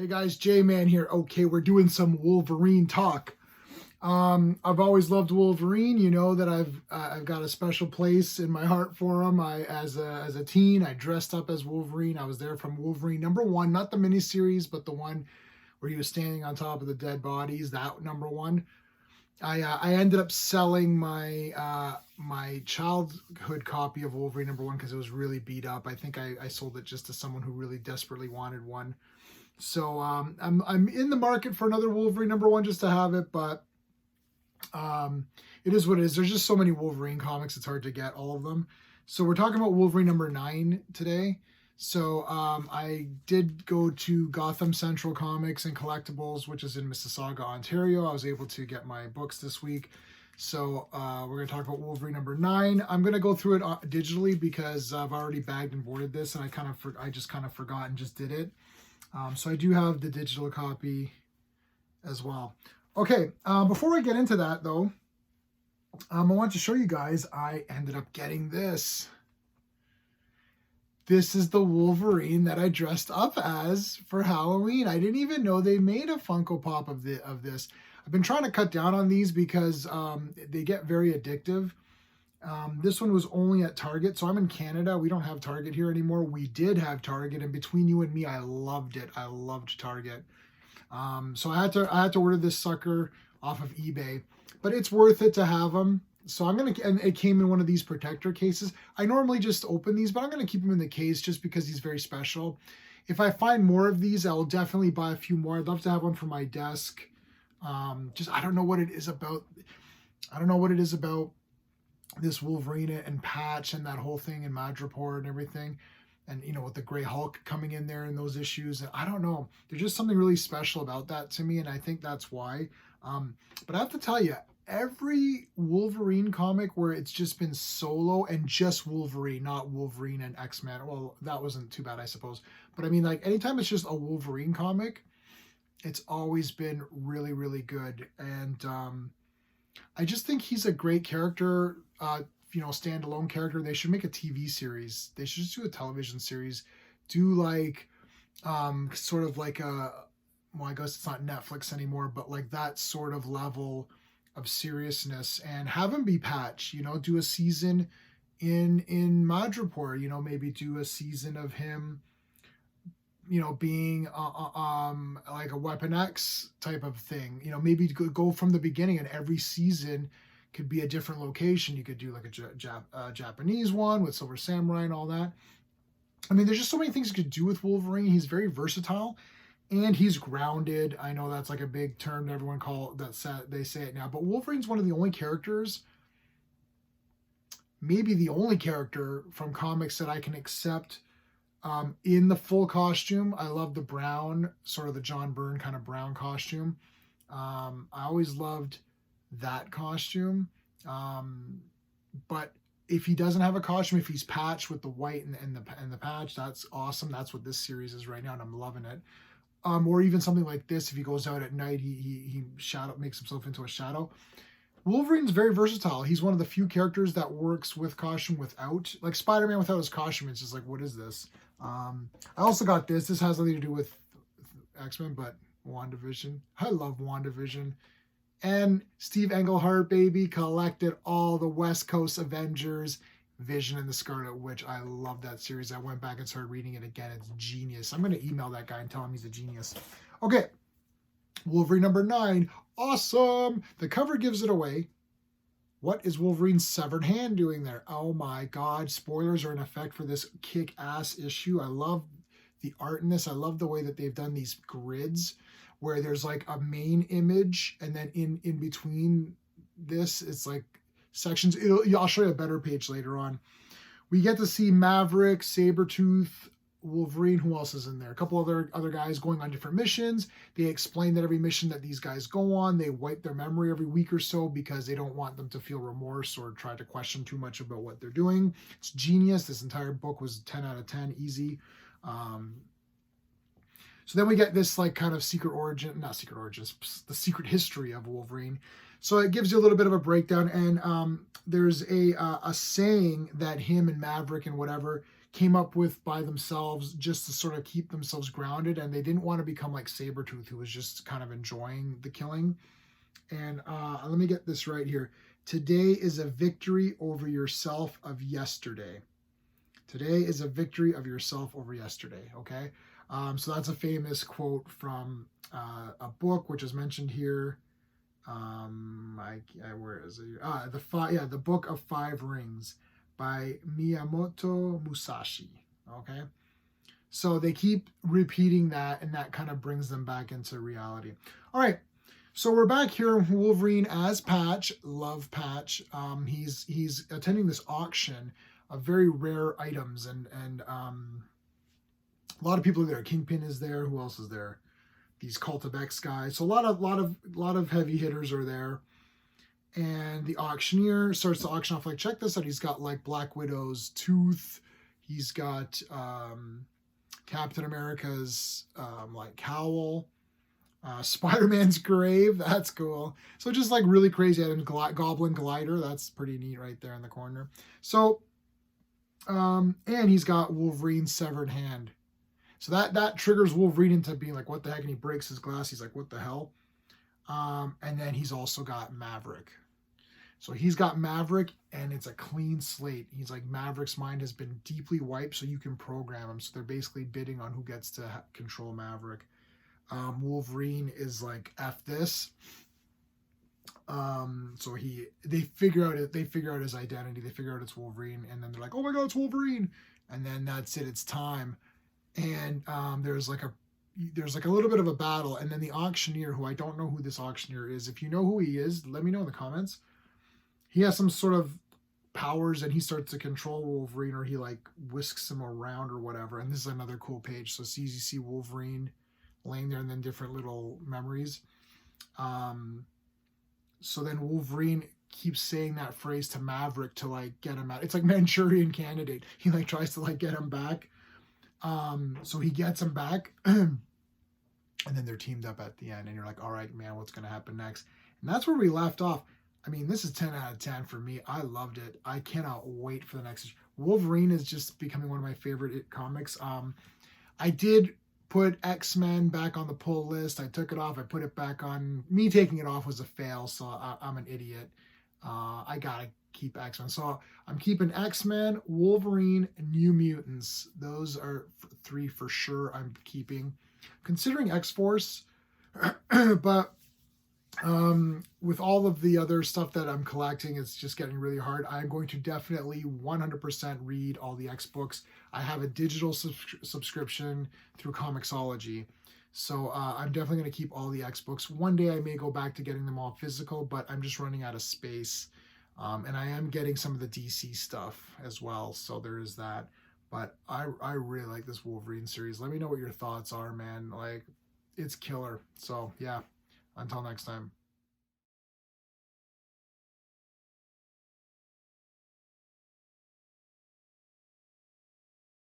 Hey guys, J-Man here. Okay, we're doing some Wolverine talk. I've always loved Wolverine. You know that I've got a special place in my heart for him. As a teen, I dressed up as Wolverine. I was there from Wolverine #1, not the miniseries, but the one where he was standing on top of the dead bodies. That #1. I ended up selling my childhood copy of Wolverine #1 because it was really beat up. I think I sold it just to someone who really desperately wanted one. So I'm in the market for another Wolverine #1 just to have it, but it is what it is. There's just so many Wolverine comics; it's hard to get all of them. So we're talking about Wolverine #9 today. So I did go to Gotham Central Comics and Collectibles, which is in Mississauga, Ontario. I was able to get my books this week. So we're going to talk about Wolverine #9. I'm going to go through it digitally because I've already bagged and boarded this, and I just kind of forgot and just did it. So I do have the digital copy as well. Okay, before I get into that though, I want to show you guys I ended up getting this. This is the Wolverine that I dressed up as for Halloween. I didn't even know they made a Funko Pop of this. I've been trying to cut down on these because they get very addictive. This one was only at Target. So I'm in Canada. We don't have Target here anymore. We did have Target, and between you and me, I loved it. I loved Target. So I had to order this sucker off of eBay, but it's worth it to have them. So and it came in one of these protector cases. I normally just open these, but I'm going to keep them in the case just because he's very special. If I find more of these, I'll definitely buy a few more. I'd love to have one for my desk. I don't know what it is about. I don't know what it is about this Wolverine and Patch and that whole thing in Madripoor and everything. And, you know, with the Grey Hulk coming in there in those issues. And I don't know. There's just something really special about that to me. And I think that's why. But I have to tell you, every Wolverine comic where it's just been solo and just Wolverine, not Wolverine and X-Men. Well, that wasn't too bad, I suppose. But I mean, like, anytime it's just a Wolverine comic, it's always been really, really good. And I just think he's a great character, standalone character. They should make a TV series. They should just do a television series. Do like, sort of like I guess it's not Netflix anymore, but like that sort of level of seriousness, and have him be Patch, do a season in Madripoor, maybe do a season of him, being like a Weapon X type of thing, maybe go from the beginning, and every season could be a different location. You could do like a Japanese one with Silver Samurai and all that. I mean, there's just so many things you could do with Wolverine. He's very versatile. And he's grounded. I know that's like a big term that everyone they say it now. But Wolverine's one of the only characters, maybe the only character from comics that I can accept in the full costume. I love the brown, sort of the John Byrne kind of brown costume. I always loved that costume. But if he doesn't have a costume, if he's Patch with the white and the patch, that's awesome. That's what this series is right now, and I'm loving it. Or even something like this, if he goes out at night, he makes himself into a shadow. Wolverine's very versatile. He's one of the few characters that works with costume without. Like Spider-Man without his costume, it's just like, what is this? I also got this. This has nothing to do with X-Men, but WandaVision. I love WandaVision. And Steve Englehart, baby, collected all the West Coast Avengers. Vision and the Scarlet Witch. I love that series. I went back and started reading it again. It's genius. I'm going to email that guy and tell him he's a genius. Okay. Wolverine #9. Awesome. The cover gives it away. What is Wolverine's severed hand doing there? Oh my God. Spoilers are in effect for this kick-ass issue. I love the art in this. I love the way that they've done these grids where there's like a main image, and then in between this, it's like sections. I'll show you a better page later on. We get to see Maverick, Sabretooth, Wolverine. Who else is in there? A couple other guys going on different missions. They explain that every mission that these guys go on, they wipe their memory every week or so because they don't want them to feel remorse or try to question too much about what they're doing. It's genius. This entire book was 10 out of 10, easy. So then we get this like kind of the secret history of Wolverine. So it gives you a little bit of a breakdown, and there's a saying that him and Maverick and whatever came up with by themselves just to sort of keep themselves grounded, and they didn't want to become like Sabretooth, who was just kind of enjoying the killing. And let me get this right here. Today is a victory over yourself of yesterday. Today is a victory of yourself over yesterday. Okay. So that's a famous quote from a book, which is mentioned here. Where is it? The Book of Five Rings by Miyamoto Musashi. Okay. So they keep repeating that, and that kind of brings them back into reality. All right. So we're back here, Wolverine as Patch. Love Patch. He's attending this auction of very rare items, and a lot of people are there. Kingpin is there. Who else is there? These Cult of X guys. So a lot of heavy hitters are there. And the auctioneer starts to auction off, like, check this out. He's got like Black Widow's tooth. He's got Captain America's like cowl. Spider-Man's grave, that's cool. So just like really crazy. And Goblin glider, that's pretty neat right there in the corner. So, and he's got Wolverine's severed hand. So that triggers Wolverine into being like, what the heck? And he breaks his glass. He's like, what the hell? And then he's also got Maverick. So he's got Maverick, and it's a clean slate. He's like, Maverick's mind has been deeply wiped, so you can program him. So they're basically bidding on who gets to control Maverick. Wolverine is like, F this. So they figure out his identity. They figure out it's Wolverine, and then they're like, oh my god, it's Wolverine. And then that's it, it's time. And there's like a little bit of a battle, and then the auctioneer, who I don't know who this auctioneer is. If you know who he is, let me know in the comments. He has some sort of powers, and he starts to control Wolverine, or he like whisks him around or whatever. And this is another cool page. So you see Wolverine laying there, and then different little memories. So then Wolverine keeps saying that phrase to Maverick to like get him out. It's like Manchurian Candidate. He like tries to like get him back. So he gets him back, and then they're teamed up at the end, and you're like, all right, man, what's going to happen next? And that's where we left off. I mean, this is 10 out of 10 for me. I loved it. I cannot wait for the next. Wolverine is just becoming one of my favorite comics. I did put X-Men back on the pull list. I took it off. I put it back on. Me taking it off was a fail, so I'm an idiot. I gotta keep X-Men. So I'm keeping X-Men, Wolverine, and New Mutants. Those are three for sure I'm keeping. Considering X-Force, but with all of the other stuff that I'm collecting, it's just getting really hard. I'm going to definitely 100% read all the X books. I have a digital subscription through Comixology. So I'm definitely going to keep all the X books. One day I may go back to getting them all physical, but I'm just running out of space. And I am getting some of the DC stuff as well. So there is that. But I really like this Wolverine series. Let me know what your thoughts are, man. Like, it's killer. So yeah, until next time.